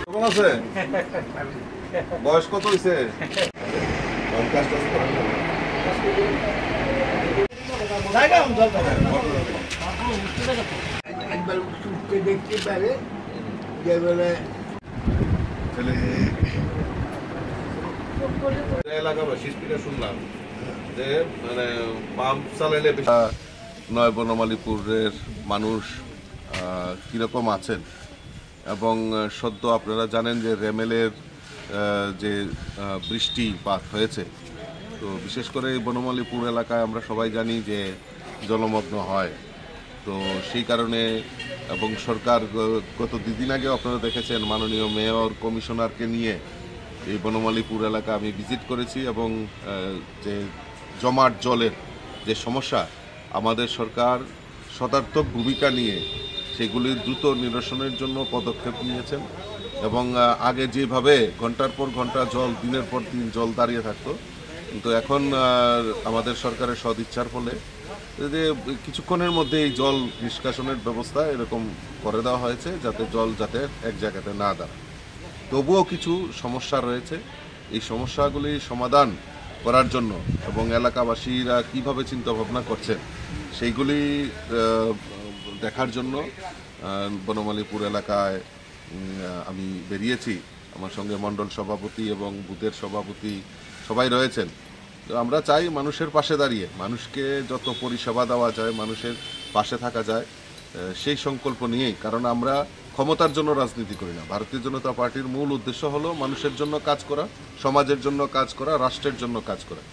কেমন আছে? বয়স কত হয়েছে? দেখতে পারে যে এলাকাবাসীর থেকে শুনলাম যে মানে পাম্প চালাইলে নয় বনমালীপুরের মানুষ কিরকম আছেন এবং সদ্য আপনারা জানেন যে রেমেলের যে বৃষ্টিপাত হয়েছে, তো বিশেষ করে এই বনমালীপুর এলাকায় আমরা সবাই জানি যে জলমগ্ন হয়। তো সেই কারণে এবং সরকার গত দুদিন আগে আপনারা দেখেছেন মাননীয় মেয়র কমিশনারকে নিয়ে এই বনমালীপুর এলাকা আমি ভিজিট করেছি এবং যে জমাট জলের যে সমস্যা আমাদের সরকার সদার্থক ভূমিকা নিয়ে সেগুলি দ্রুত নিরসনের জন্য পদক্ষেপ নিয়েছেন এবং আগে যেভাবে ঘন্টার পর ঘন্টা জল দিনের পর দিন জল দাঁড়িয়ে থাকতো, কিন্তু এখন আমাদের সরকারের সদিচ্ছার ফলে যে কিছুক্ষণের মধ্যে এই জল নিষ্কাশনের ব্যবস্থা এরকম করে দেওয়া হয়েছে যাতে জল যাতে এক জায়গাতে না দাঁড়ায়। তবুও কিছু সমস্যা রয়েছে, এই সমস্যাগুলি সমাধান করার জন্য এবং এলাকাবাসীরা কীভাবে চিন্তাভাবনা করছেন সেইগুলি দেখার জন্য বনমালীপুর এলাকায় আমি বেরিয়েছি। আমার সঙ্গে মণ্ডল সভাপতি এবং বুথের সভাপতি সবাই রয়েছেন। তো আমরা চাই মানুষের পাশে দাঁড়িয়ে মানুষকে যত পরিষেবা দেওয়া যায়, মানুষের পাশে থাকা যায় সেই সংকল্প নিয়েই, কারণ আমরা ক্ষমতার জন্য রাজনীতি করি না। ভারতীয় জনতা পার্টির মূল উদ্দেশ্য হলো মানুষের জন্য কাজ করা, সমাজের জন্য কাজ করা, রাষ্ট্রের জন্য কাজ করা।